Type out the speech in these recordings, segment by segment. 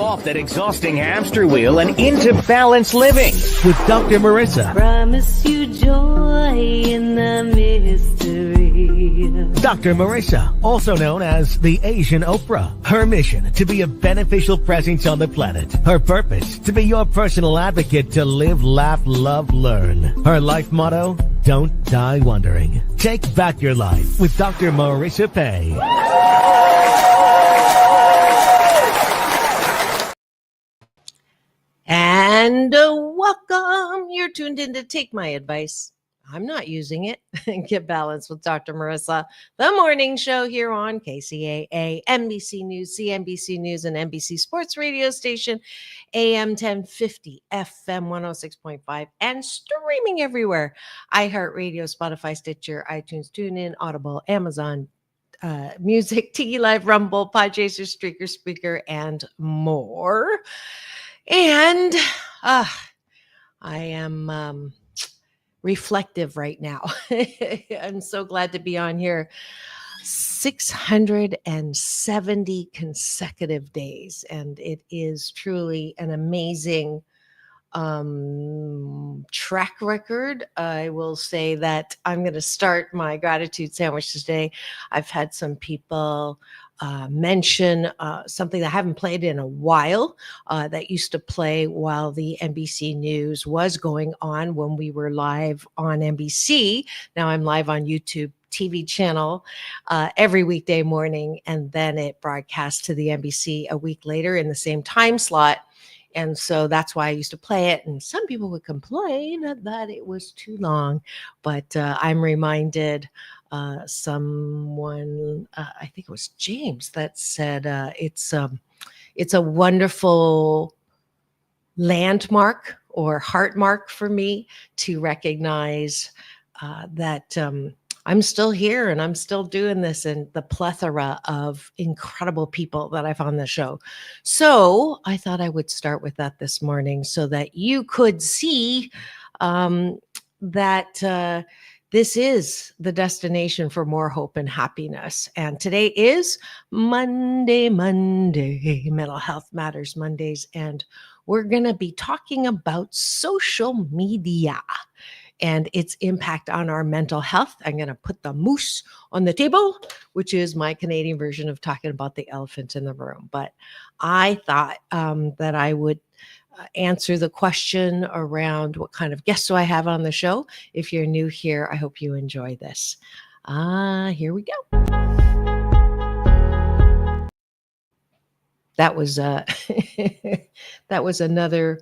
off that exhausting hamster wheel and into balanced living with Dr. Marissa. Promise you joy in the mystery. Dr. Marissa, also known as the Asian Oprah. Her mission, to be a beneficial presence on the planet. Her purpose, to be your personal advocate to live, laugh, love, learn. Her life motto, don't die wondering. Take back your life with Dr. Marissa Pei. And welcome. You're tuned in to Take My Advice. I'm not using it. Get balanced with Dr. Marissa, the morning show here on KCAA, NBC News, CNBC News, and NBC Sports Radio Station, AM 1050, FM 106.5, and streaming everywhere. iHeartRadio, Spotify, Stitcher, iTunes, TuneIn, Audible, Amazon Music, Tiki Live, Rumble, Podchaser, Streaker, Speaker, and more. And I am reflective right now. I'm so glad to be on here. 670 consecutive days. And it is truly an amazing track record. I will say that I'm going to start my gratitude sandwich today. I've had some people mention something that I haven't played in a while that used to play while the NBC News was going on when we were live on NBC. Now I'm live on YouTube TV channel every weekday morning, and then it broadcasts to the NBC a week later in the same time slot. And so that's why I used to play it. And some people would complain that it was too long, but I'm reminded someone, I think it was James, that said it's a wonderful landmark or heart mark for me to recognize that I'm still here and I'm still doing this, and the plethora of incredible people that I've on the show. So I thought I would start with that this morning so that you could see that this is the destination for more hope and happiness. And today is Monday, Mental Health Matters Mondays. And we're going to be talking about social media and its impact on our mental health. I'm going to put the moose on the table, which is my Canadian version of talking about the elephant in the room. But I thought that I would answer the question around what kind of guests do I have on the show. If you're new here, I hope you enjoy this. Here we go. That was that was another.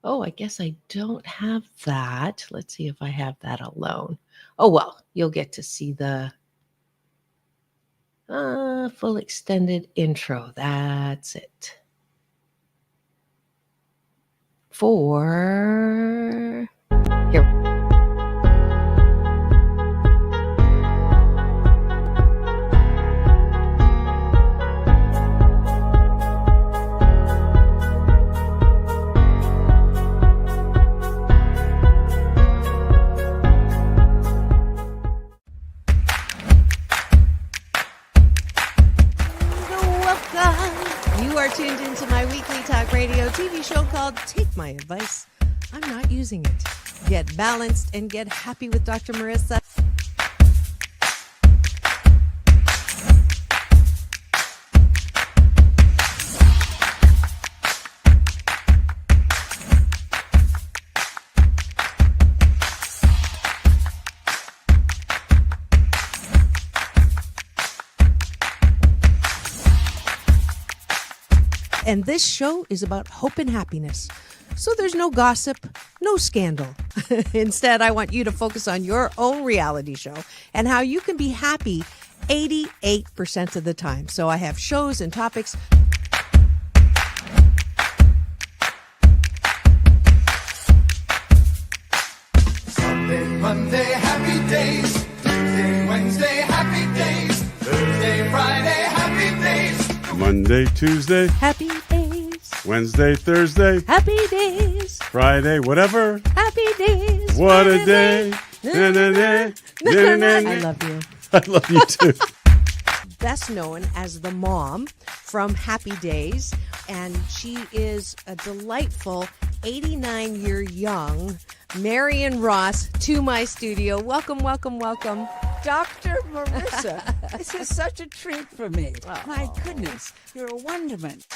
Oh, I guess I don't have that. Let's see if I have that alone. Oh, well, you'll get to see the full extended intro. That's it. For here. Tuned into my weekly talk radio TV show called Take My Advice. I'm not using it. Get balanced and get happy with Dr. Marissa. And this show is about hope and happiness. So there's no gossip, no scandal. Instead, I want you to focus on your own reality show and how you can be happy 88% of the time. So I have shows and topics. Sunday, Monday, happy days. Tuesday, Wednesday, happy days. Thursday, Friday, happy days. Monday, Tuesday, Happy days. Wednesday, Thursday, Happy days. Friday, whatever. Happy days. What a day. Na, na, na, na, na, na. I love you. I love you too. best known as the mom from Happy Days, and she is a delightful 89-year young Marion Ross to my studio. Welcome, welcome, welcome. Dr. Marissa, this is such a treat for me. Oh. My goodness, you're a wonderment.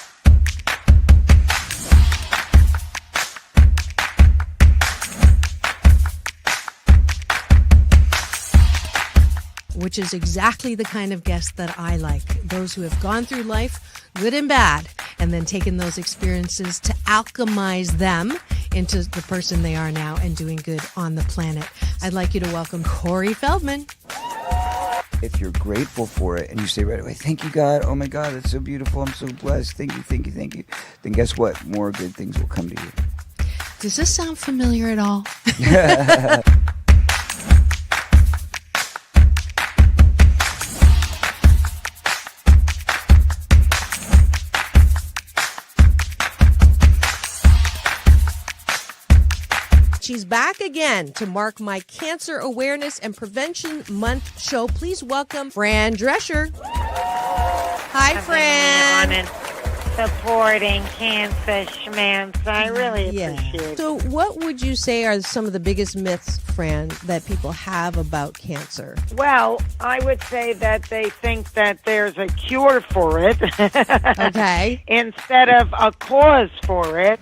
Which is exactly the kind of guest that I like. Those who have gone through life, good and bad, and then taken those experiences to alchemize them into the person they are now and doing good on the planet. I'd like you to welcome Corey Feldman. If you're grateful for it and you say right away, thank you, God. Oh, my God, that's so beautiful. I'm so blessed. Thank you, thank you, thank you. Then guess what? More good things will come to you. Does this sound familiar at all? She's back again to mark my Cancer Awareness and Prevention Month show. Please welcome Fran Drescher. Hi, Fran. On and supporting cancer schmance. I really appreciate it. So what would you say are some of the biggest myths, Fran, that people have about cancer? Well, I would say that they think that there's a cure for it. Okay. Instead of a cause for it.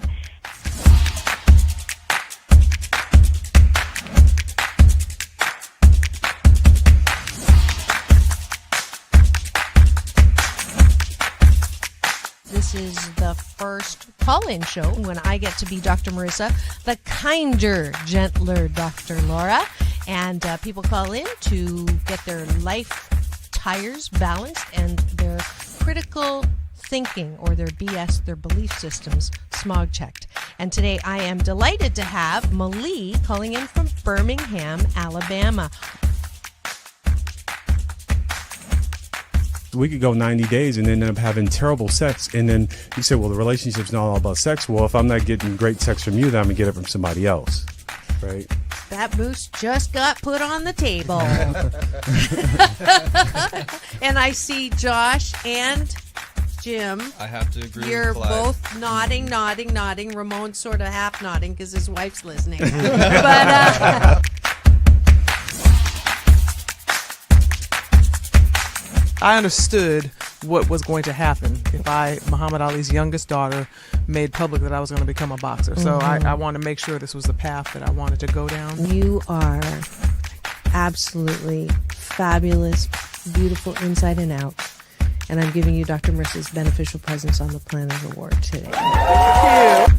This is the first call-in show when I get to be Dr. Marissa, the kinder, gentler Dr. Laura. And people call in to get their life tires balanced and their critical thinking or their BS, their belief systems, smog checked. And today I am delighted to have Malie calling in from Birmingham, Alabama. We could go 90 days and then end up having terrible sex. And then you say, well, the relationship's not all about sex. Well, if I'm not getting great sex from you, then I'm going to get it from somebody else. Right? That moose just got put on the table. And I see Josh and Jim. I have to agree You're with Clyde. both nodding. Ramon's sort of half nodding because his wife's listening. But I understood what was going to happen if Muhammad Ali's youngest daughter, made public that I was going to become a boxer. So I want to make sure this was the path that I wanted to go down. you are absolutely fabulous, beautiful inside and out. And I'm giving you Dr. Marissa's Beneficial Presence on the Planet Award today. Thank you.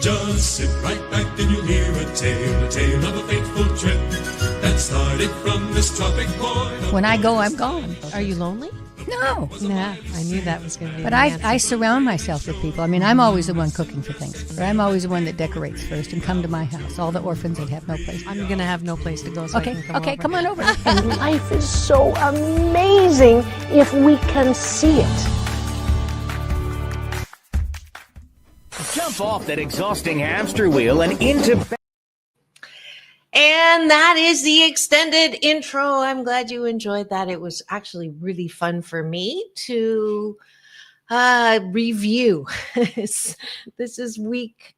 Just sit right back and you'll hear a tale of a fateful trip that started from this tropic point. When I go, I'm gone. Are you lonely? No. Nah, I knew that was going to be But the answer. I surround myself with people. I mean, I'm always the one cooking for things. Or I'm always the one that decorates first and come to my house. All the orphans that have no place. I'm going to have no place to go, so I Okay, can come okay, over. come on over. And life is so amazing if we can see it. Jump off that exhausting hamster wheel and into... And that is the extended intro. I'm glad you enjoyed that. It was actually really fun for me to review. This is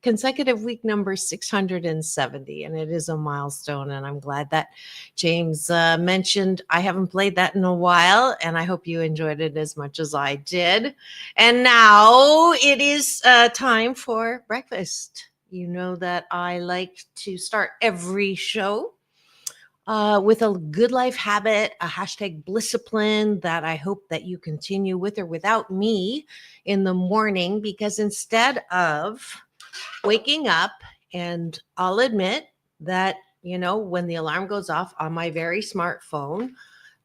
consecutive week number 670, and it is a milestone. And I'm glad that James mentioned I haven't played that in a while, and I hope you enjoyed it as much as I did. And now it is time for breakfast. You know that I like to start every show with a good life habit, a hashtag Blisscipline that I hope that you continue with or without me in the morning, because instead of waking up, and I'll admit that, when the alarm goes off on my very smartphone,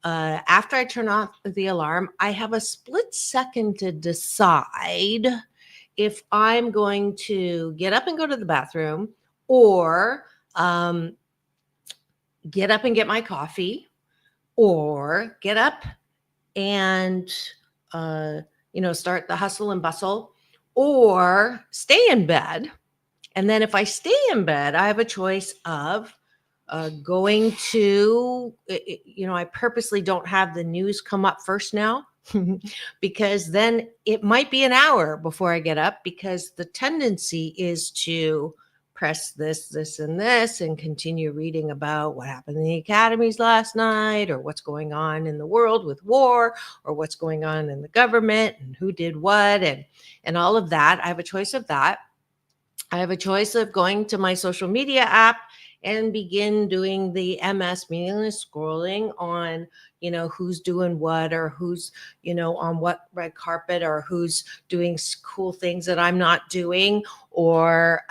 after I turn off the alarm, I have a split second to decide if I'm going to get up and go to the bathroom or get up and get my coffee or get up and start the hustle and bustle, or stay in bed. And then if I stay in bed, I have a choice of going to, I purposely don't have the news come up first now because then it might be an hour before I get up, because the tendency is to press this, and this, and continue reading about what happened in the academies last night, or what's going on in the world with war, or what's going on in the government and who did what, and all of that. I have a choice of that. I have a choice of going to my social media app and begin doing the MS, meaningless scrolling on, who's doing what, or who's, on what red carpet, or who's doing cool things that I'm not doing, or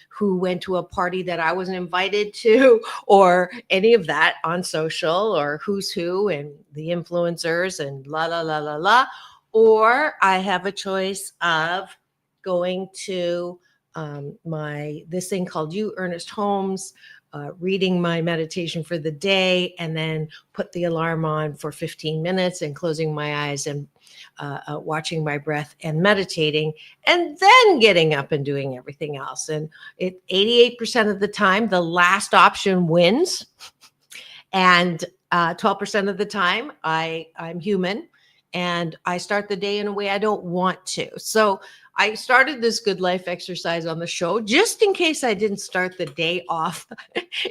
who went to a party that I wasn't invited to, or any of that on social, or who's who and the influencers and la, la, la, la, la. Or I have a choice of going to this thing called You, Ernest Holmes, reading my meditation for the day, and then put the alarm on for 15 minutes and closing my eyes and watching my breath and meditating, and then getting up and doing everything else. And 88% of the time, the last option wins. And 12% of the time, I'm human, and I start the day in a way I don't want to. So I started this good life exercise on the show just in case I didn't start the day off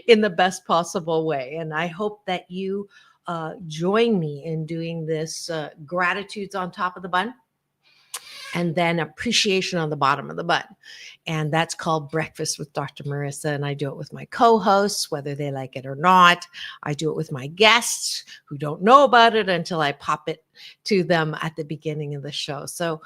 in the best possible way. And I hope that you join me in doing this gratitudes on top of the bun, and then appreciation on the bottom of the bun. And that's called Breakfast with Dr. Marissa. And I do it with my co-hosts, whether they like it or not. I do it with my guests who don't know about it until I pop it to them at the beginning of the show. So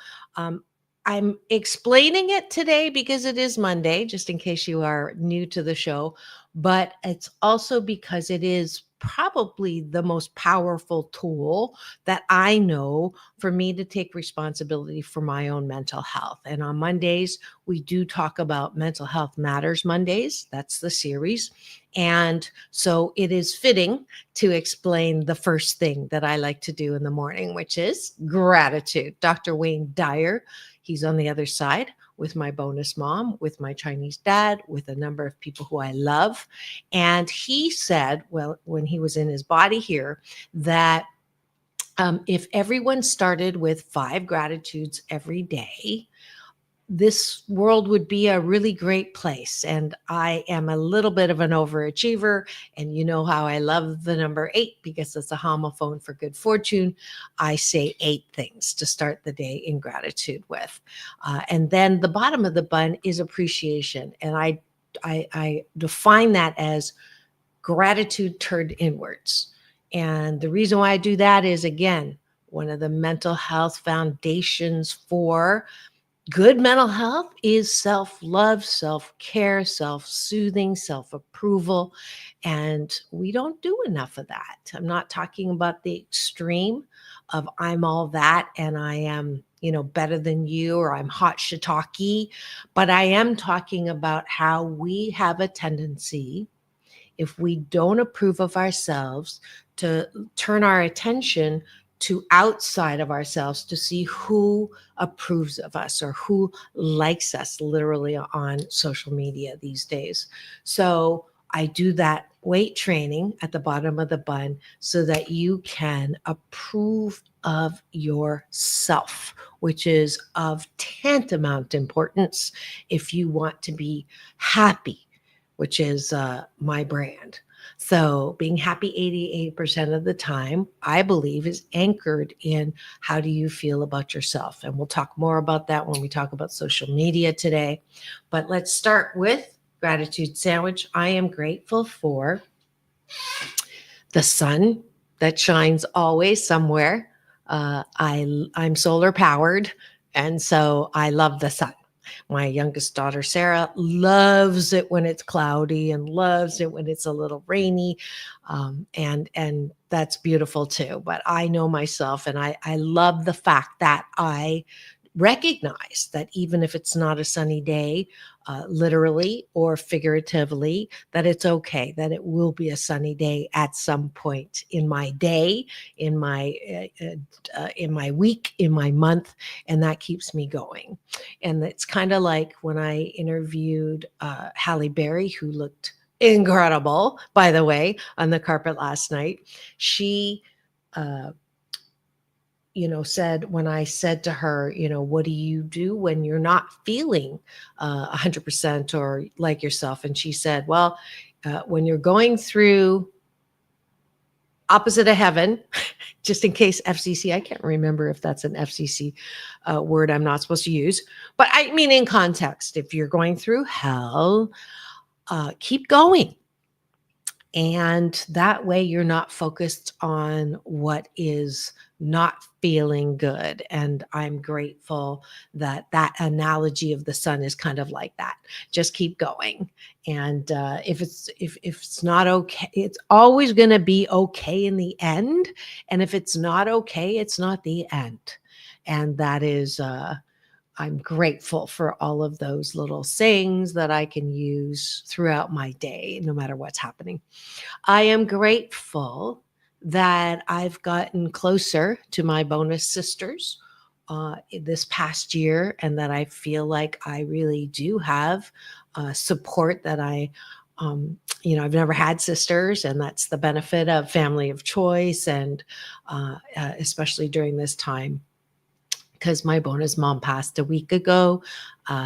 I'm explaining it today because it is Monday, just in case you are new to the show. But it's also because it is probably the most powerful tool that I know for me to take responsibility for my own mental health. And on Mondays, we do talk about Mental Health Matters Mondays. That's the series. And so it is fitting to explain the first thing that I like to do in the morning, which is gratitude. Dr. Wayne Dyer, he's on the other side with my bonus mom, with my Chinese dad, with a number of people who I love. And he said, well, when he was in his body here, that if everyone started with 5 gratitudes every day, this world would be a really great place. And I am a little bit of an overachiever. And you know how I love the number 8 because it's a homophone for good fortune. I say 8 things to start the day in gratitude with. And then the bottom of the bun is appreciation. And I define that as gratitude turned inwards. And the reason why I do that is, again, one of the mental health foundations for good mental health is self-love, self-care, self-soothing, self-approval. And we don't do enough of that. I'm not talking about the extreme of I'm all that and I am, better than you, or I'm hot shiitake. But I am talking about how we have a tendency, if we don't approve of ourselves, to turn our attention to outside of ourselves to see who approves of us or who likes us, literally on social media these days. So I do that weight training at the bottom of the bun so that you can approve of yourself, which is of tantamount importance if you want to be happy, which is my brand. So being happy 88% of the time, I believe, is anchored in how do you feel about yourself? And we'll talk more about that when we talk about social media today. But let's start with gratitude sandwich. I am grateful for the sun that shines always somewhere. I'm solar powered, and so I love the sun. My youngest daughter, Sarah, loves it when it's cloudy and loves it when it's a little rainy. And that's beautiful too. But I know myself, and I love the fact that I recognize that even if it's not a sunny day, literally or figuratively, that it's okay, that it will be a sunny day at some point in my day, in my week, in my month, and that keeps me going. And it's kind of like when I interviewed Halle Berry, who looked incredible, by the way, on the carpet last night. She said, when I said to her, what do you do when you're not feeling 100% or like yourself? And she said, well, when you're going through opposite of heaven, just in case FCC, I can't remember if that's an FCC word I'm not supposed to use, but I mean in context, if you're going through hell, keep going. And that way you're not focused on what is not feeling good. And I'm grateful that that analogy of the sun is kind of like that. Just keep going. And if it's not okay, it's always going to be okay in the end. And if it's not okay, it's not the end. And that is I'm grateful for all of those little sayings that I can use throughout my day, no matter what's happening. I am grateful that I've gotten closer to my bonus sisters this past year, and that I feel like I really do have support that I've never had sisters, and that's the benefit of family of choice, and especially during this time, because my bonus mom passed a week ago,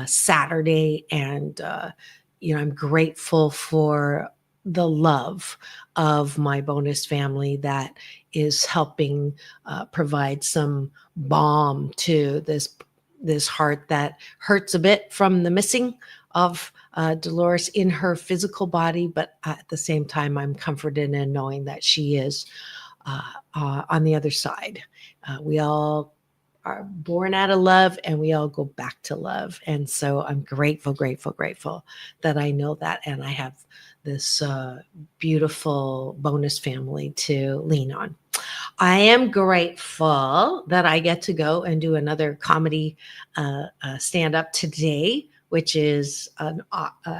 Saturday, and I'm grateful for the love of my bonus family that is helping provide some balm to this heart that hurts a bit from the missing of Dolores in her physical body, but at the same time, I'm comforted in knowing that she is on the other side. We all are born out of love, and we all go back to love. And so I'm grateful that I know that, and I have this beautiful bonus family to lean on. I am grateful that I get to go and do another comedy stand-up today, which is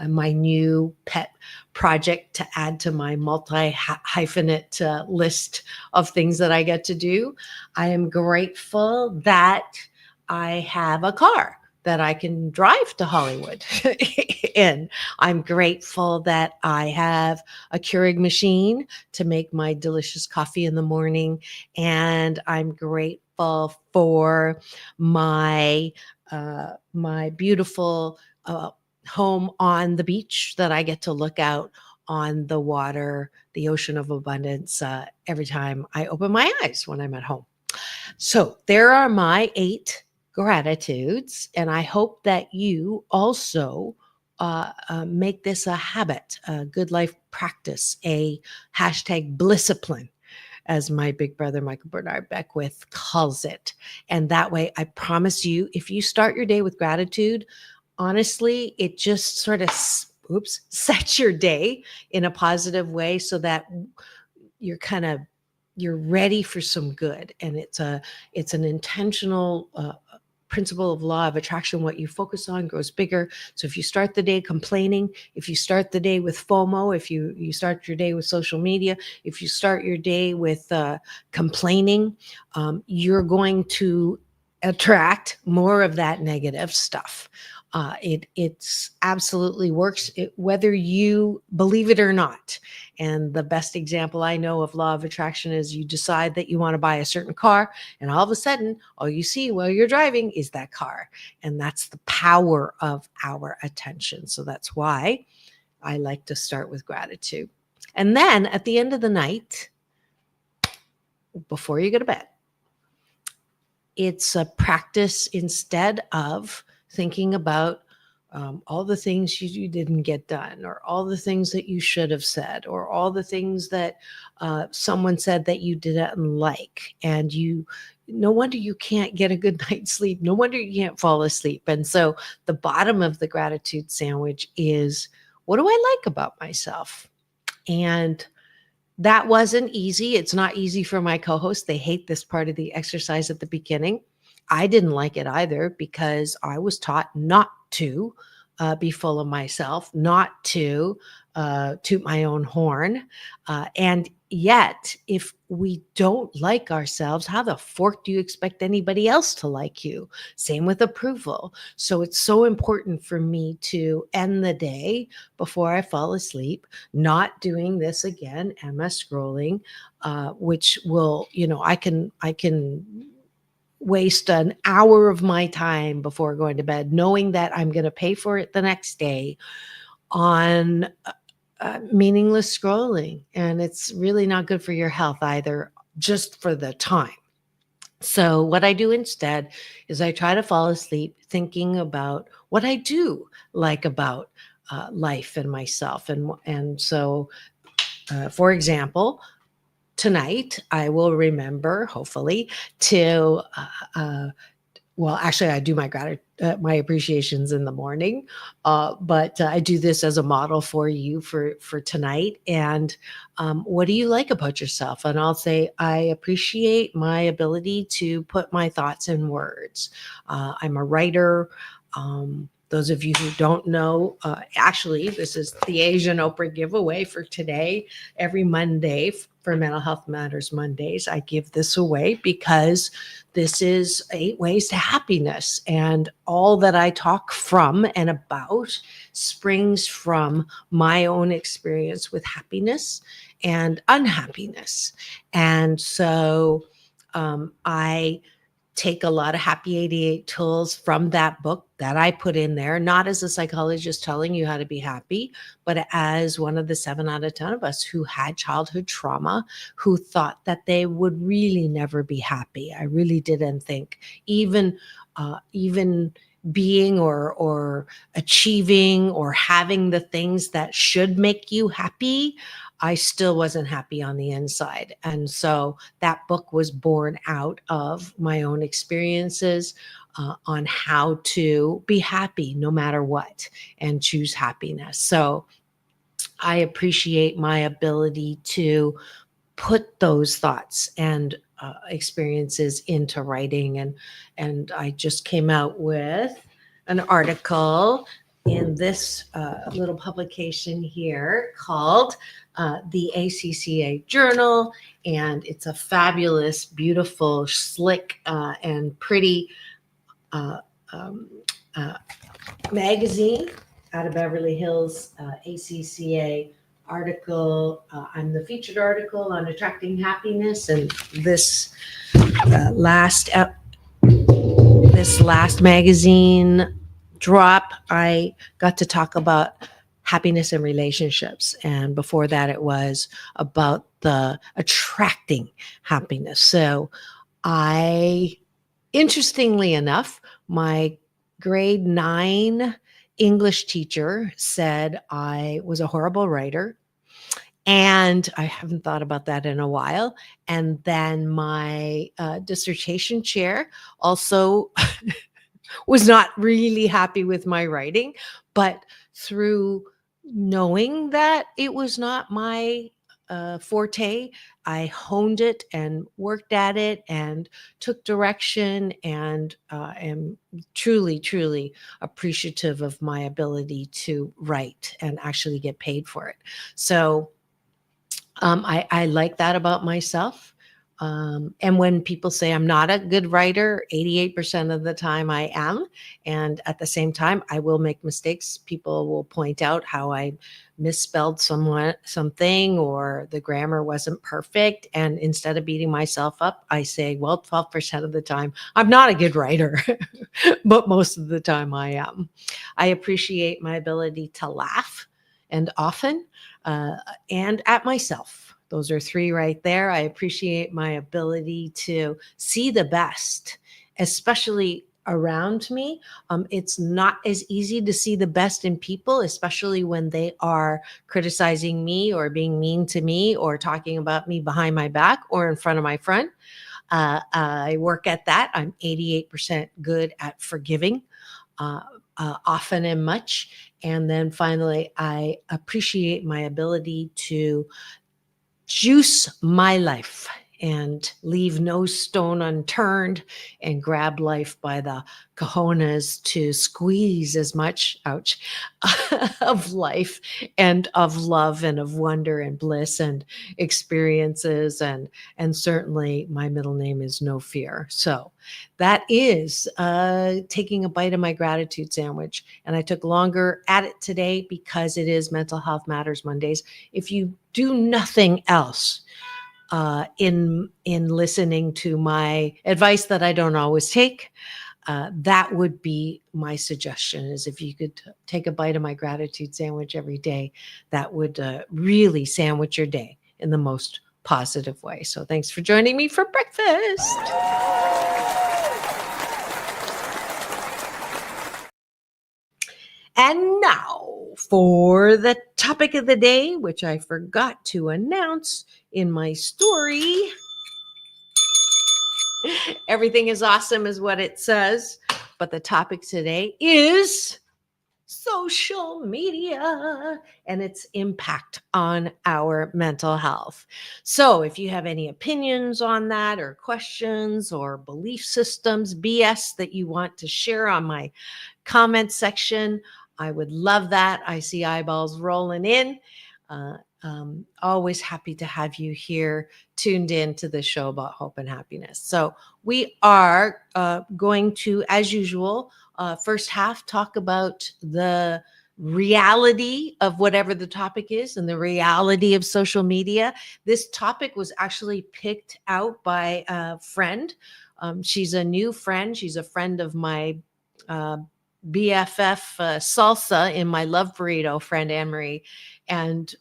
my new pet project to add to my multi-hyphenate list of things that I get to do. I am grateful that I have a car that I can drive to Hollywood in. I'm grateful that I have a Keurig machine to make my delicious coffee in the morning. And I'm grateful for my beautiful home on the beach that I get to look out on the water, the ocean of abundance, every time I open my eyes when I'm at home. So there are my 8 gratitudes, and I hope that you also make this a habit, a good life practice, a hashtag blissipline, as my big brother Michael Bernard Beckwith calls it. And that way, I promise you, if you start your day with gratitude, honestly, it just sort of sets your day in a positive way, so that you're ready for some good. And it's an intentional principle of law of attraction. What you focus on grows bigger. So if you start the day complaining, if you start the day with FOMO, if you start your day with social media, if you start your day with complaining, you're going to attract more of that negative stuff. It's absolutely works, whether you believe it or not. And the best example I know of law of attraction is you decide that you want to buy a certain car, and all of a sudden, all you see while you're driving is that car. And that's the power of our attention. So that's why I like to start with gratitude. And then at the end of the night, before you go to bed, it's a practice, instead of thinking about all the things you didn't get done, or all the things that you should have said, or all the things that someone said that you didn't like. And no wonder you can't get a good night's sleep. No wonder you can't fall asleep. And so the bottom of the gratitude sandwich is, what do I like about myself? And that wasn't easy. It's not easy for my co-hosts. They hate this part of the exercise at the beginning. I didn't like it either because I was taught not to be full of myself, not to toot my own horn. And yet, if we don't like ourselves, how the fork do you expect anybody else to like you? Same with approval. So it's so important for me to end the day before I fall asleep, not doing this again, MS scrolling, which will, I can waste an hour of my time before going to bed, knowing that I'm going to pay for it the next day on meaningless scrolling. And it's really not good for your health either, just for the time. So, what I do instead is I try to fall asleep thinking about what I do like about life and myself. And so, for example, tonight I will remember, hopefully, to well, actually, I do my appreciations in the morning, but I do this as a model for you for tonight. And what do you like about yourself? And I'll say I appreciate my ability to put my thoughts in words. I'm a writer. Those of you who don't know, actually, this is the Asian Oprah giveaway for today. Every Monday for Mental Health Matters Mondays, I give this away because this is 8 Ways to Happiness. And all that I talk from and about springs from my own experience with happiness and unhappiness. And so I take a lot of Happy 88 tools from that book that I put in there, not as a psychologist telling you how to be happy, but as one of the 7 out of 10 of us who had childhood trauma, who thought that they would really never be happy. I really didn't think even being or achieving or having the things that should make you happy, I still wasn't happy on the inside. And so that book was born out of my own experiences on how to be happy no matter what and choose happiness. So I appreciate my ability to put those thoughts and experiences into writing. And I just came out with an article in this little publication here called the ACCA Journal, and it's a fabulous, beautiful, slick, and pretty magazine out of Beverly Hills, ACCA article. I'm the featured article on attracting happiness, and this last magazine drop, I got to talk about happiness in relationships. And before that, it was about the attracting happiness. So interestingly enough, my grade 9 English teacher said I was a horrible writer. And I haven't thought about that in a while. And then my dissertation chair also was not really happy with my writing, but through knowing that it was not my forte, I honed it and worked at it and took direction, and am truly, truly appreciative of my ability to write and actually get paid for it. So I like that about myself. And when people say I'm not a good writer, 88% of the time I am. And at the same time, I will make mistakes. People will point out how I misspelled something or the grammar wasn't perfect. And instead of beating myself up, I say, well, 12% of the time, I'm not a good writer, but most of the time I am. I appreciate my ability to laugh, and often, and at myself. Those are 3 right there. I appreciate my ability to see the best, especially around me. It's not as easy to see the best in people, especially when they are criticizing me or being mean to me or talking about me behind my back or in front of my friend. I work at that. I'm 88% good at forgiving. Often and much. And then finally, I appreciate my ability to juice my life and leave no stone unturned and grab life by the cojones to squeeze as much, ouch, of life and of love and of wonder and bliss and experiences. And certainly my middle name is No Fear. So that is taking a bite of my gratitude sandwich. And I took longer at it today because it is Mental Health Matters Mondays. If you do nothing else, in listening to my advice that I don't always take, that would be my suggestion, is if you could take a bite of my gratitude sandwich every day, that would really sandwich your day in the most positive way. So thanks for joining me for breakfast. And now for the topic of the day, which I forgot to announce in my story. Everything is awesome is what it says. But the topic today is social media and its impact on our mental health. So if you have any opinions on that, or questions, or belief systems, BS that you want to share on my comment section, I would love that. I see eyeballs rolling in. Always happy to have you here tuned in to the show about hope and happiness. So we are going to, as usual, first half talk about the reality of whatever the topic is and the reality of social media. This topic was actually picked out by a friend. She's a new friend. She's a friend of my BFF salsa in my love burrito friend Anne-Marie. And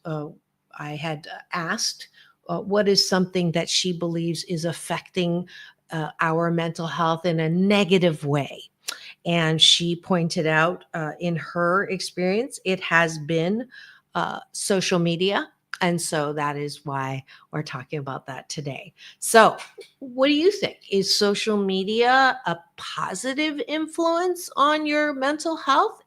I had asked what is something that she believes is affecting our mental health in a negative way. And she pointed out in her experience, it has been social media. And so that is why we're talking about that today. So what do you think? Is social media a positive influence on your mental health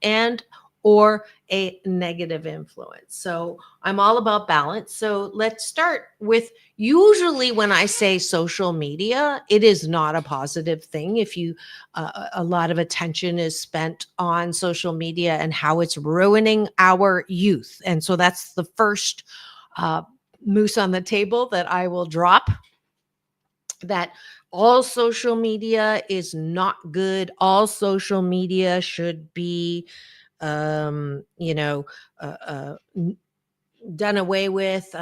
or a negative influence? So I'm all about balance. So let's start with, usually when I say social media, it is not a positive thing. If you, a lot of attention is spent on social media and how it's ruining our youth. And so that's the first moose on the table that I will drop, that all social media is not good. All social media should be, done away with.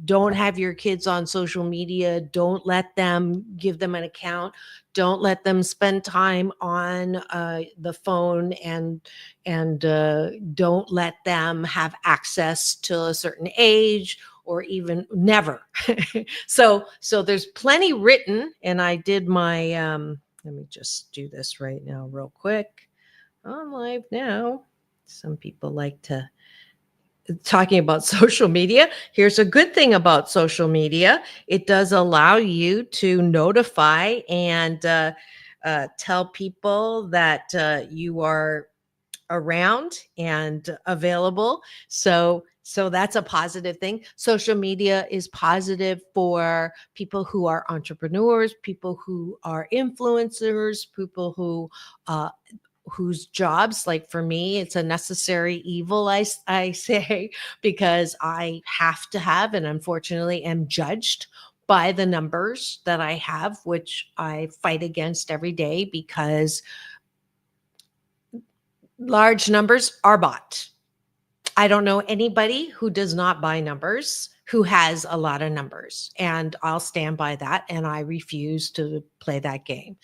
Don't have your kids on social media. Don't let them, give them an account. Don't let them spend time on the phone, and don't let them have access till a certain age, or even never. So there's plenty written, and I did my let me just do this right now real quick. On live now. Some people like to talking about social media. Here's a good thing about social media. It does allow you to notify and tell people that you are around and available. So that's a positive thing. Social media is positive for people who are entrepreneurs, people who are influencers, people who whose jobs, like for me, it's a necessary evil, I say, because I have to have, and unfortunately am judged by the numbers that I have, which I fight against every day, because large numbers are bought. I don't know anybody who does not buy numbers, who has a lot of numbers, and I'll stand by that. And I refuse to play that game.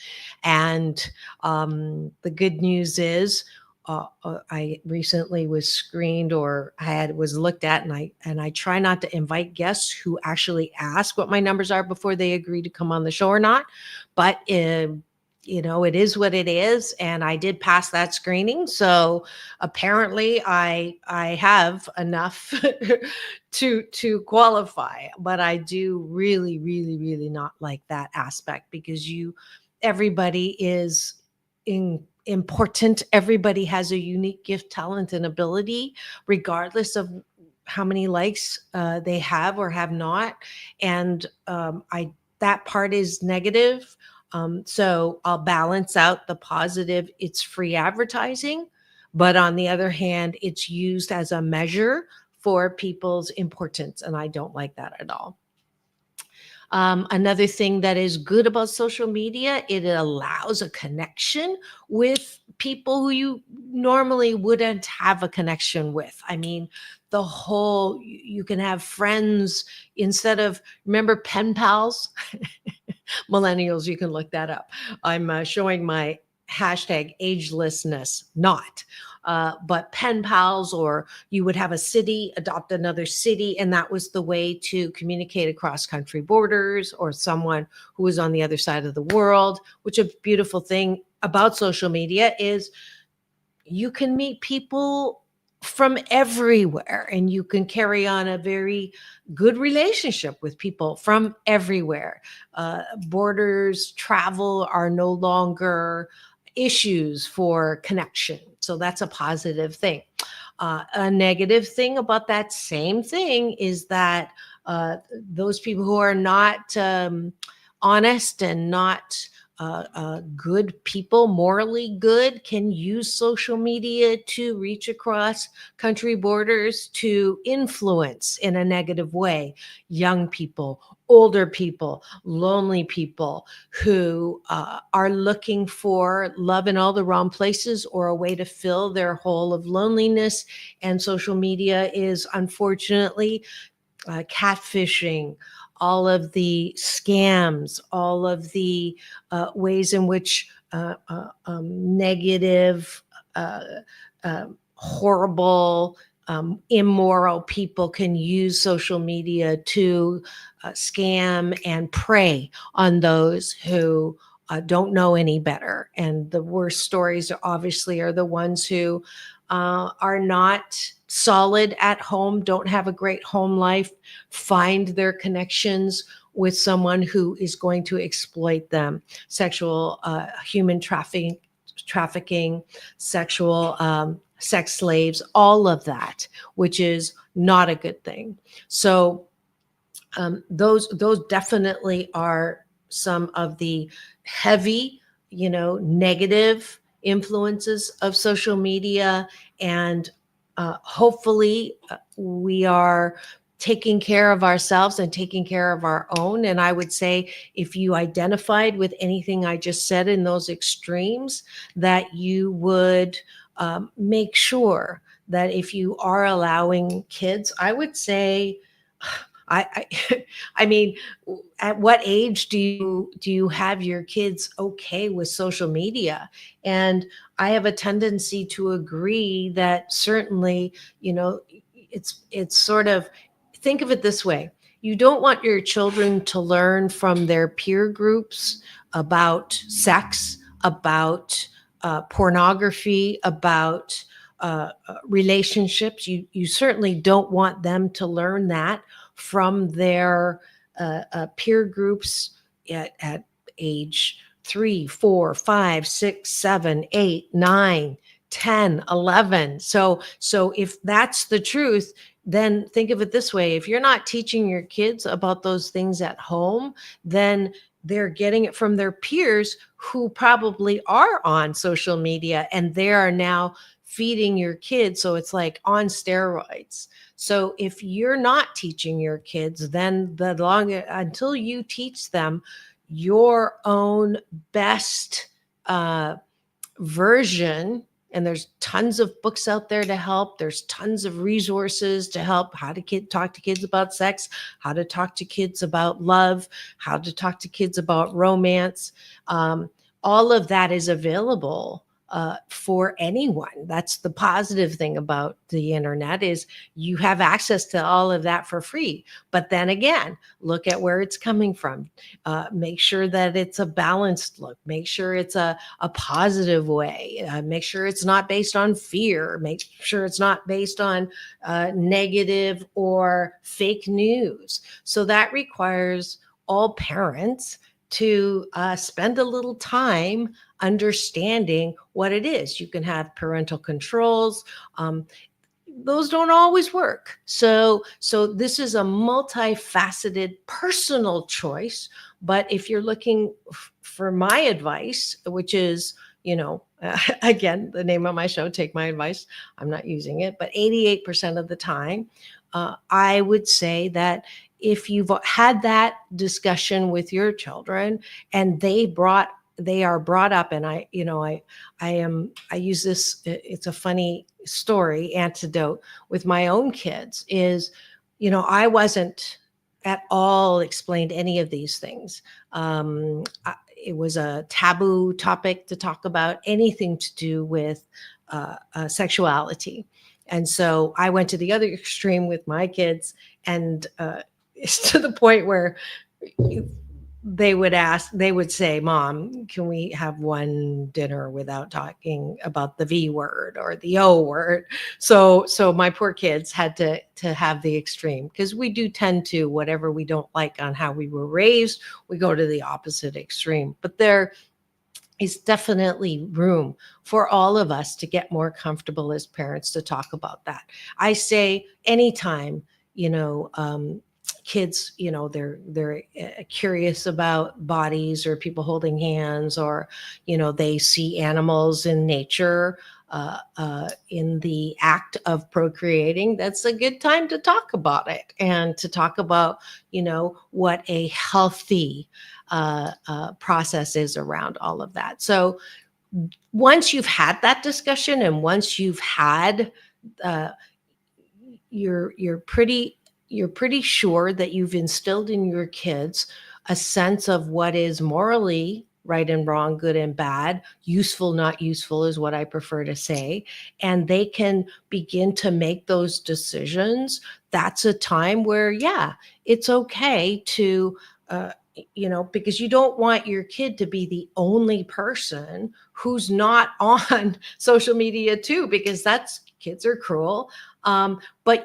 And the good news is, I recently was screened, or was looked at, and I try not to invite guests who actually ask what my numbers are before they agree to come on the show or not. But it is what it is, and I did pass that screening. So apparently I have enough to qualify. But I do really, really, really not like that aspect, because everybody is important. Everybody has a unique gift, talent, and ability, regardless of how many likes they have or have not. And I that part is negative. So I'll balance out the positive. It's free advertising, but on the other hand, it's used as a measure for people's importance, and I don't like that at all. Another thing that is good about social media, it allows a connection with people who you normally wouldn't have a connection with. I mean, you can have friends instead of, remember pen pals? Millennials, you can look that up. I'm showing my hashtag agelessness, not. But pen pals, or you would have a city adopt another city, and that was the way to communicate across country borders, or someone who was on the other side of the world. Which a beautiful thing about social media is you can meet people from everywhere, and you can carry on a very good relationship with people from everywhere. Borders, travel are no longer issues for connection. So that's a positive thing. A negative thing about that same thing is that those people who are not honest and not good people, morally good, can use social media to reach across country borders to influence in a negative way young people, older people, lonely people who are looking for love in all the wrong places, or a way to fill their hole of loneliness. And social media is unfortunately catfishing, all of the scams, all of the ways in which negative, horrible, immoral people can use social media to scam and prey on those who don't know any better. And the worst stories obviously are the ones who are not solid at home, don't have a great home life, find their connections with someone who is going to exploit them, sexual, human trafficking, sexual, sex slaves, all of that, which is not a good thing. So those definitely are some of the heavy, negative influences of social media. And hopefully we are taking care of ourselves and taking care of our own. And I would say, if you identified with anything I just said in those extremes, that you would make sure that if you are allowing kids, I would say, I I mean, at what age do you have your kids okay with social media? And I have a tendency to agree that certainly, it's sort of, think of it this way. You don't want your children to learn from their peer groups about sex, about pornography, about relationships. You certainly don't want them to learn that from their peer groups at age 3, 4, 5, 6, 7, 8, 9, 10, 11. So if that's the truth, then think of it this way. If you're not teaching your kids about those things at home, then they're getting it from their peers who probably are on social media, and they are now feeding your kids. So it's like on steroids. So if you're not teaching your kids, then until you teach them your own best version, and there's tons of books out there to help. There's tons of resources to help how to talk to kids about sex, how to talk to kids about love, how to talk to kids about romance. All of that is available for anyone. That's the positive thing about the internet, is you have access to all of that for free. But then again, look at where it's coming from. Make sure that it's a balanced look. Make sure it's a positive way. Make sure it's not based on fear. Make sure it's not based on negative or fake news. So that requires all parents to spend a little time understanding what it is. You can have parental controls. those don't always work. So this is a multifaceted personal choice. But if you're looking for my advice, which is, again, the name of my show, Take My Advice, I'm not using it, but 88% of the time, I would say that if you've had that discussion with your children and they are brought up, and I use this, it's a funny story anecdote with my own kids is, I wasn't at all explained any of these things. It was a taboo topic to talk about anything to do with sexuality. And so I went to the other extreme with my kids, and it's to the point where they would say, "Mom, can we have one dinner without talking about the V word or the O word?" So my poor kids had to have the extreme, because we do tend to, whatever we don't like on how we were raised, we go to the opposite extreme. But there is definitely room for all of us to get more comfortable as parents to talk about that. I say anytime, kids, they're curious about bodies or people holding hands, or, they see animals in nature, in the act of procreating, that's a good time to talk about it, and to talk about, what a healthy process is around all of that. So once you've had that discussion, and once you've had, you're pretty sure that you've instilled in your kids a sense of what is morally right and wrong, good and bad, useful, not useful is what I prefer to say, and they can begin to make those decisions, that's a time where, it's okay to, because you don't want your kid to be the only person who's not on social media too, because kids are cruel. But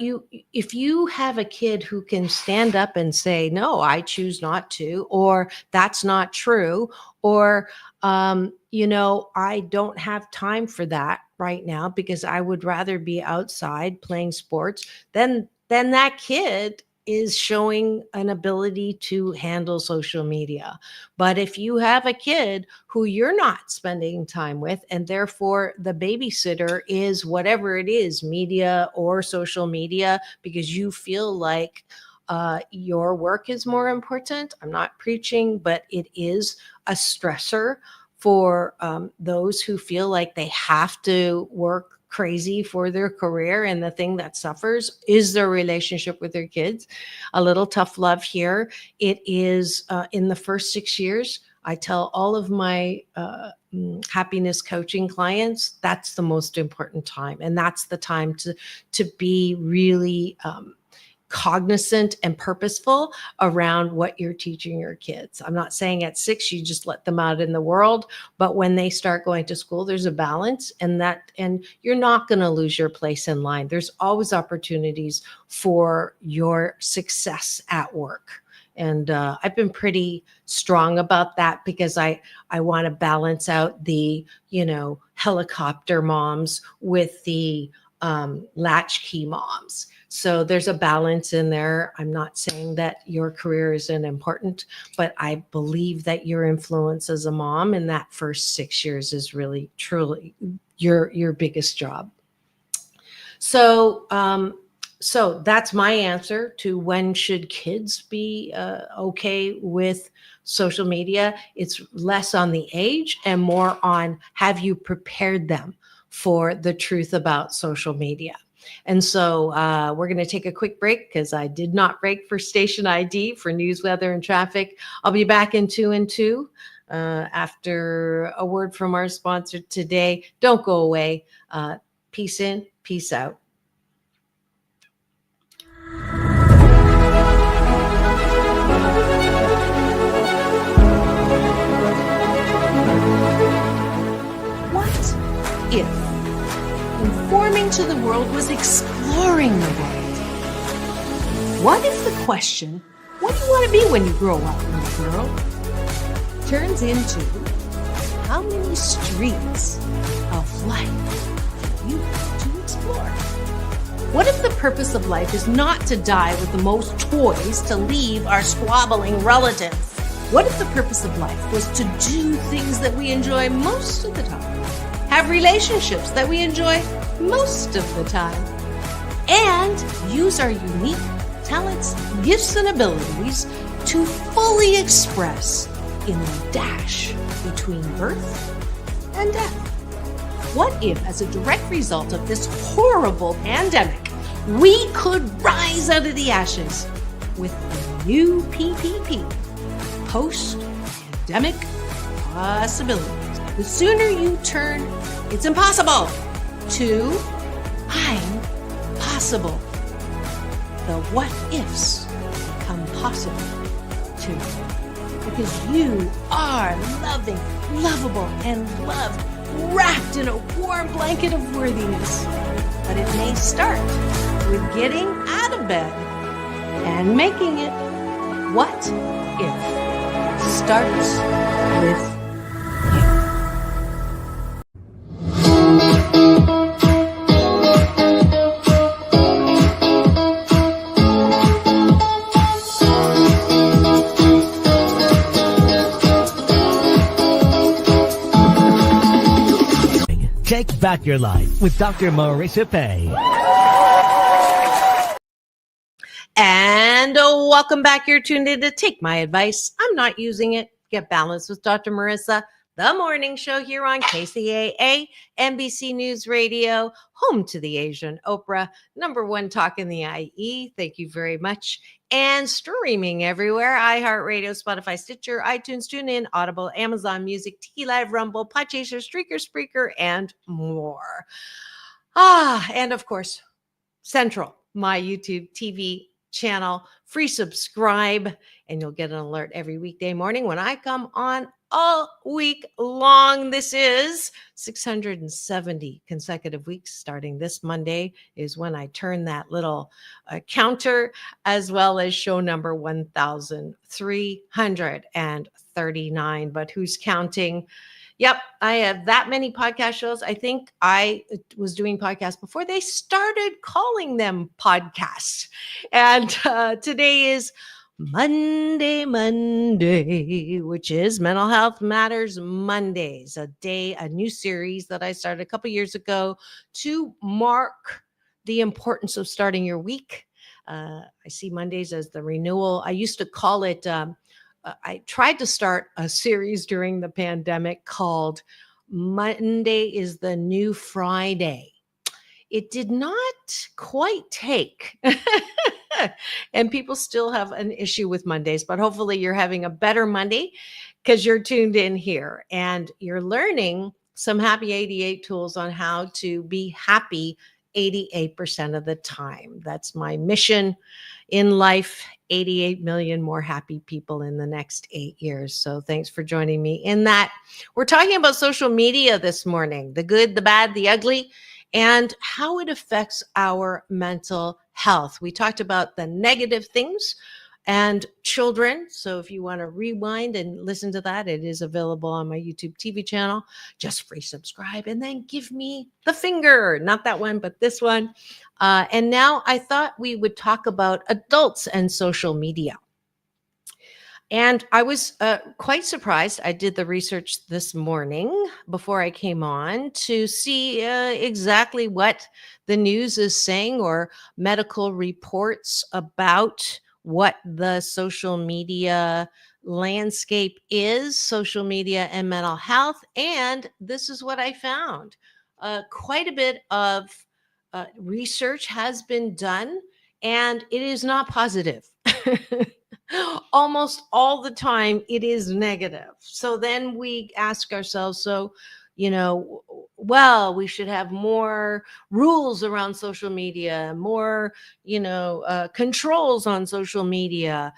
if you have a kid who can stand up and say, "No, I choose not to," or "That's not true," or, "I don't have time for that right now because I would rather be outside playing sports," then that kid is showing an ability to handle social media. But if you have a kid who you're not spending time with, and therefore the babysitter is whatever it is, media or social media, because you feel like your work is more important. I'm not preaching, but it is a stressor for those who feel like they have to work crazy for their career, and the thing that suffers is their relationship with their kids. A little tough love here. It is in the first 6 years, I tell all of my happiness coaching clients, that's the most important time, and that's the time to be really cognizant and purposeful around what you're teaching your kids. I'm not saying at 6 you just let them out in the world, but when they start going to school, there's a balance, and you're not going to lose your place in line. There's always opportunities for your success at work. And I've been pretty strong about that, because I want to balance out the, helicopter moms with the latchkey moms. So there's a balance in there. I'm not saying that your career isn't important, but I believe that your influence as a mom in that first 6 years is really, truly your biggest job. So that's my answer to when should kids be okay with social media. It's less on the age and more on, have you prepared them for the truth about social media? And so we're going to take a quick break, because I did not break for station ID for news, weather, and traffic. I'll be back in 2 and 2 after a word from our sponsor today. Don't go away. Peace in, peace out. What if conforming to the world was exploring the world? What if the question, "What do you want to be when you grow up, little girl?" turns into, how many streets of life do you want to explore? What if the purpose of life is not to die with the most toys to leave our squabbling relatives? What if the purpose of life was to do things that we enjoy most of the time, have relationships that we enjoy most of the time, and use our unique talents, gifts, and abilities to fully express in the dash between birth and death? What if, as a direct result of this horrible pandemic, we could rise out of the ashes with a new PPP, post-pandemic possibilities? The sooner you turn "it's impossible" to "I'm possible," the what ifs become possible too. Because you are loving, lovable, and loved, wrapped in a warm blanket of worthiness. But it may start with getting out of bed and making it. What if starts with Take back your life with Dr. Marissa Pei. And welcome back. You're tuned in to Take My Advice. I'm not using it. Get balanced with Dr. Marissa, the morning show here on KCAA, NBC News Radio, home to the Asian Oprah, #1 talk in the IE. Thank you very much. And streaming everywhere: iHeartRadio, Spotify, Stitcher, iTunes, TuneIn, Audible, Amazon Music, Tiki Live, Rumble, Podchaser, Streaker, Spreaker, and more. And of course, Central, my YouTube TV channel. Free subscribe, and you'll get an alert every weekday morning when I come on all week long. This is 670 consecutive weeks. Starting this Monday is when I turn that little counter, as well as show number 1,339. But who's counting? Yep, I have that many podcast shows. I think I was doing podcasts before they started calling them podcasts. And today is Monday, which is Mental Health Matters Mondays, a new series that I started a couple years ago to mark the importance of starting your week. I see Mondays as the renewal. I used to call it, I tried to start a series during the pandemic called Monday is the New Friday. It did not quite take. And people still have an issue with Mondays, but hopefully you're having a better Monday because you're tuned in here and you're learning some Happy 88 tools on how to be happy 88% of the time. That's my mission in life. 88 million more happy people in the next 8 years. So thanks for joining me in that. We're talking about social media this morning, the good, the bad, the ugly, and how it affects our mental health. We talked about the negative things and children. So if you want to rewind and listen to that, it is available on my YouTube TV channel. Just free subscribe and then give me the finger. Not that one, but this one. And now I thought we would talk about adults and social media. And I was quite surprised. I did the research this morning before I came on to see exactly what the news is saying or medical reports about what the social media landscape is, social media and mental health. And this is what I found. Quite a bit of research has been done, and it is not positive. Almost all the time it is negative. So then we ask ourselves, we should have more rules around social media, more, controls on social media.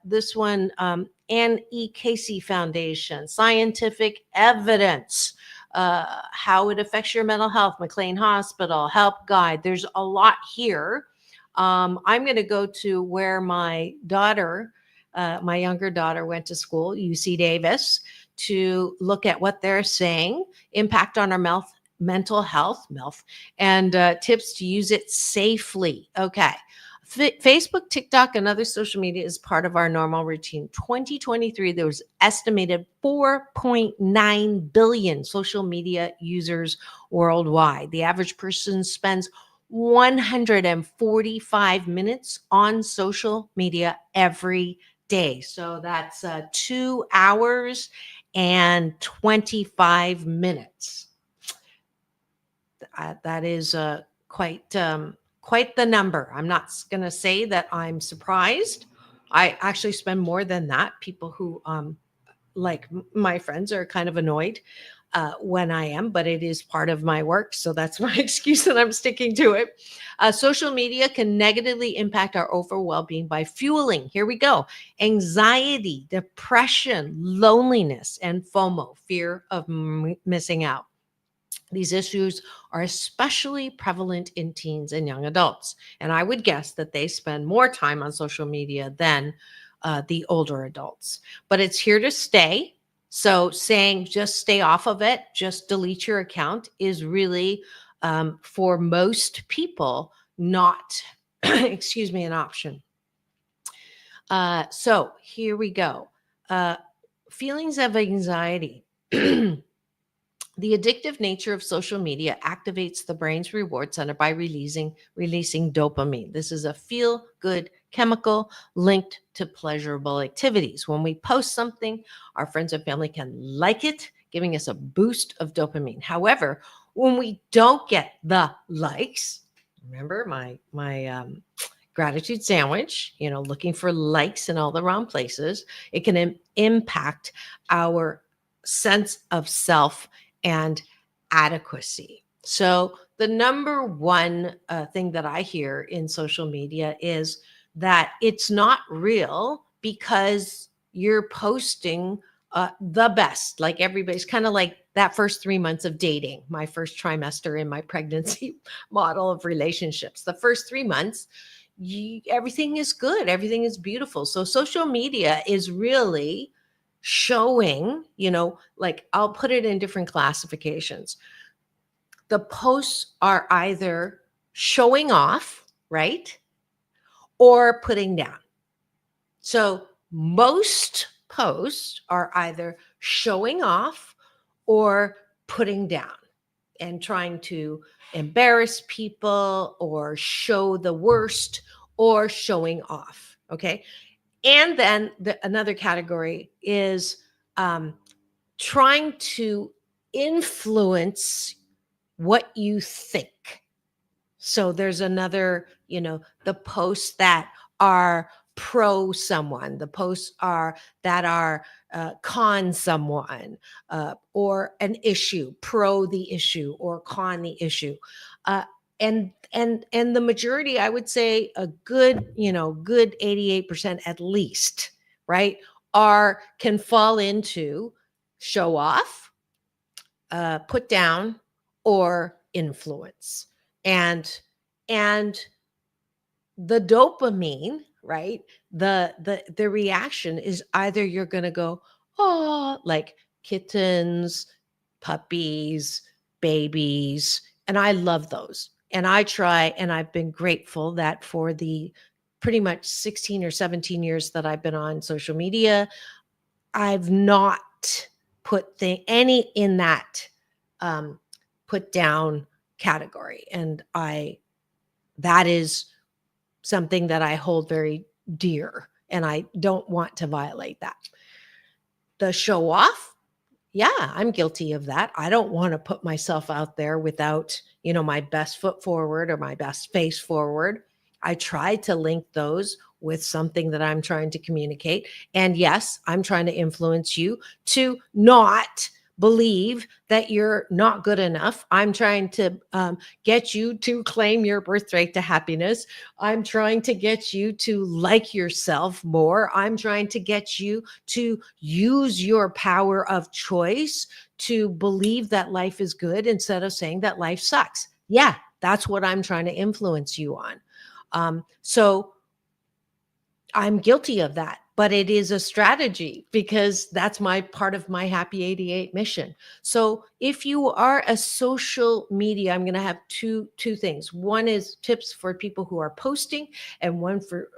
This one, Ann E. Casey Foundation, scientific evidence, how it affects your mental health, McLean Hospital, Help Guide. There's a lot here. I'm going to go to where my daughter, my younger daughter, went to school, UC Davis, to look at what they're saying, impact on our mental health, and tips to use it safely. Okay. Facebook, TikTok, and other social media is part of our normal routine. 2023, there was estimated 4.9 billion social media users worldwide. The average person spends 145 minutes on social media every day. So that's 2 hours and 25 minutes. That is quite the number. I'm not going to say that I'm surprised. I actually spend more than that. People who like my friends are kind of annoyed when I am, but it is part of my work. So that's my excuse and I'm sticking to it. Social media can negatively impact our overall well-being by fueling, here we go, anxiety, depression, loneliness, and FOMO, fear of missing out. These issues are especially prevalent in teens and young adults. And I would guess that they spend more time on social media than the older adults. But it's here to stay. So saying just stay off of it, just delete your account is really, for most people, not, excuse me, an option. So here we go. Feelings of anxiety. The addictive nature of social media activates the brain's reward center by releasing dopamine. This is a feel-good chemical linked to pleasurable activities. When we post something, our friends and family can like it, giving us a boost of dopamine. However, when we don't get the likes, remember my gratitude sandwich, looking for likes in all the wrong places, it can impact our sense of self and adequacy. So the number one thing that I hear in social media is that it's not real because you're posting the best. Like everybody's kind of like that first 3 months of dating, my first trimester in my pregnancy model of relationships. The first 3 months, everything is good. Everything is beautiful. So social media is really showing, like I'll put it in different classifications. The posts are either showing off, right? Or putting down. So most posts are either showing off or putting down and trying to embarrass people or show the worst or showing off. Okay. And then another category is trying to influence what you think. So there's another, the posts that are pro someone, the posts that are con someone, or an issue, pro the issue or con the issue. And the majority, I would say a good 88% at least, right, can fall into show off, put down, or influence. And the dopamine, right? The reaction is either you're going to go, oh, like kittens, puppies, babies, and I love those. And I try, and I've been grateful that for the pretty much 16 or 17 years that I've been on social media, I've not put any in that put down category. And that is something that I hold very dear, and I don't want to violate that. The show off, yeah, I'm guilty of that. I don't want to put myself out there without, my best foot forward or my best face forward. I try to link those with something that I'm trying to communicate. And yes, I'm trying to influence you to not believe that you're not good enough. I'm trying to get you to claim your birthright to happiness. I'm trying to get you to like yourself more. I'm trying to get you to use your power of choice to believe that life is good instead of saying that life sucks. Yeah, that's what I'm trying to influence you on. So I'm guilty of that. but it is a strategy because that's my part of my Happy 88 mission. So if you are a social media, I'm going to have two things. One is tips for people who are posting, and one for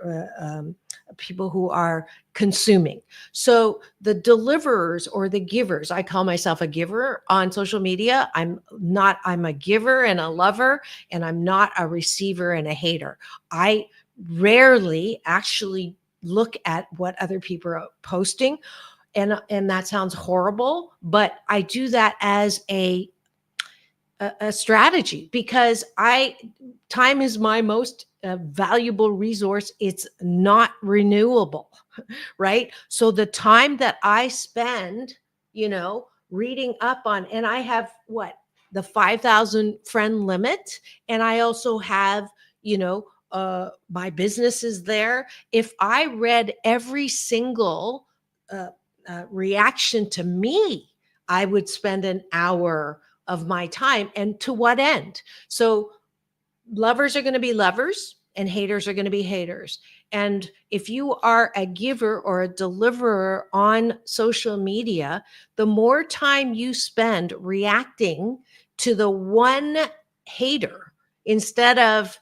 people who are consuming. So the deliverers or the givers, I call myself a giver on social media. I'm a giver and a lover, and I'm not a receiver and a hater. I rarely actually look at what other people are posting, and that sounds horrible, but I do that as a strategy because time is my most valuable resource. It's not renewable, right? So the time that I spend, reading up on, and I have the 5,000 friend limit, and I also have, my business is there. If I read every single reaction to me, I would spend an hour of my time. And to what end? So lovers are going to be lovers and haters are going to be haters. And if you are a giver or a deliverer on social media, the more time you spend reacting to the one hater instead of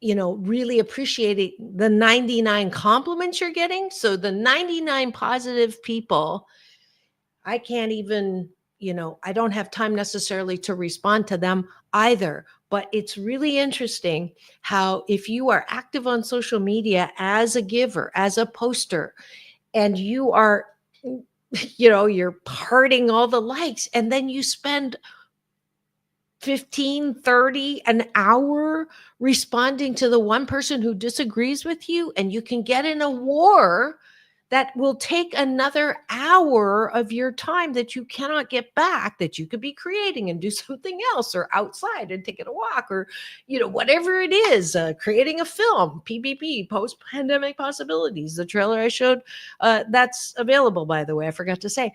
really appreciating the 99 compliments you're getting. So the 99 positive people, I can't even, I don't have time necessarily to respond to them either. But it's really interesting how if you are active on social media as a giver, as a poster, and you are, you're parting all the likes, and then you spend 15, 30, an hour responding to the one person who disagrees with you, and you can get in a war that will take another hour of your time that you cannot get back, that you could be creating and do something else, or outside and taking a walk, or whatever it is, creating a film, PPP, post-pandemic possibilities, the trailer I showed, that's available, by the way, I forgot to say.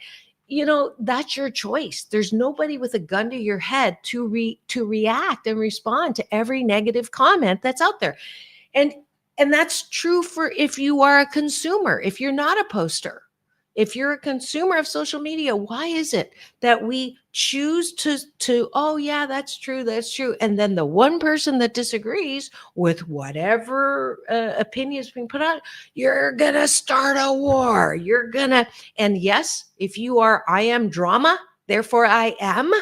That's your choice. There's nobody with a gun to your head to react and respond to every negative comment that's out there. And that's true for if you are a consumer, if you're not a poster, if you're a consumer of social media. Why is it that we choose to oh yeah, that's true. And then the one person that disagrees with whatever opinion is being put out, you're going to start a war. And yes, if you are, I am drama, therefore I am,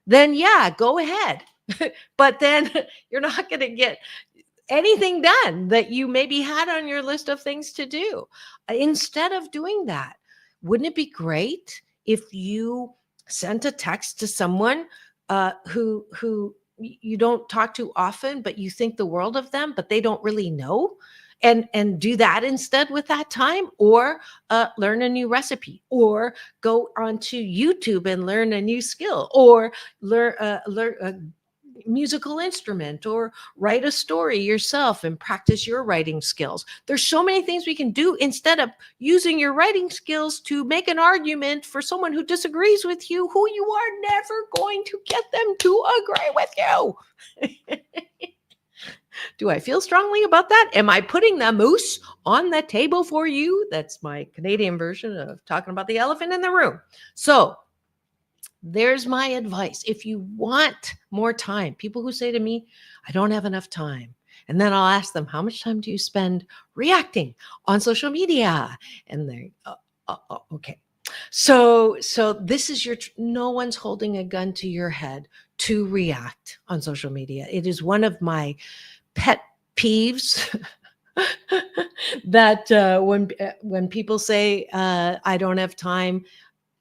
then yeah, go ahead. But then you're not going to get anything done that you maybe had on your list of things to do. Instead of doing that, wouldn't it be great if you sent a text to someone who you don't talk to often, but you think the world of them, but they don't really know, and do that instead with that time, or learn a new recipe, or go onto YouTube and learn a new skill, or learn musical instrument, or write a story yourself and practice your writing skills. There's so many things we can do instead of using your writing skills to make an argument for someone who disagrees with you, who you are never going to get them to agree with you. Do I feel strongly about that? Am I putting the moose on the table for you? That's my Canadian version of talking about the elephant in the room. So there's my advice. If you want more time, people who say to me, I don't have enough time. And then I'll ask them, how much time do you spend reacting on social media? And they're, okay. So this is no one's holding a gun to your head to react on social media. It is one of my pet peeves that when people say, I don't have time,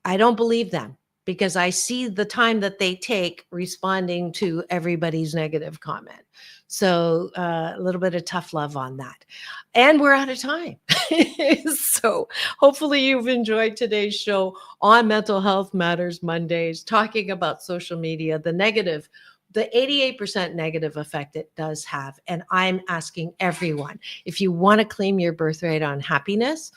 I don't believe them, because I see the time that they take responding to everybody's negative comment. So a little bit of tough love on that. And we're out of time. So hopefully you've enjoyed today's show on Mental Health Matters Mondays, talking about social media, the 88% negative effect it does have. And I'm asking everyone, if you want to claim your birthright on happiness,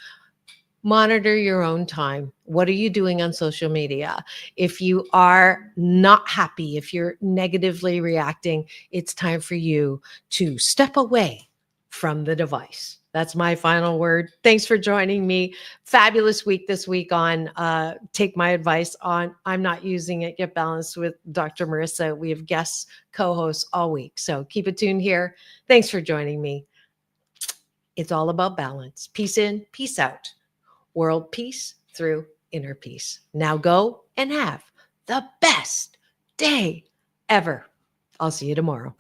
monitor your own time. What are you doing on social media? If you are not happy, if you're negatively reacting, it's time for you to step away from the device. That's my final word. Thanks for joining me. Fabulous week this week on Take My Advice on I'm Not Using It, Get Balanced with Dr. Marissa. We have guests, co-hosts all week. So keep it tuned here. Thanks for joining me. It's all about balance. Peace in, peace out. World peace through inner peace. Now go and have the best day ever. I'll see you tomorrow.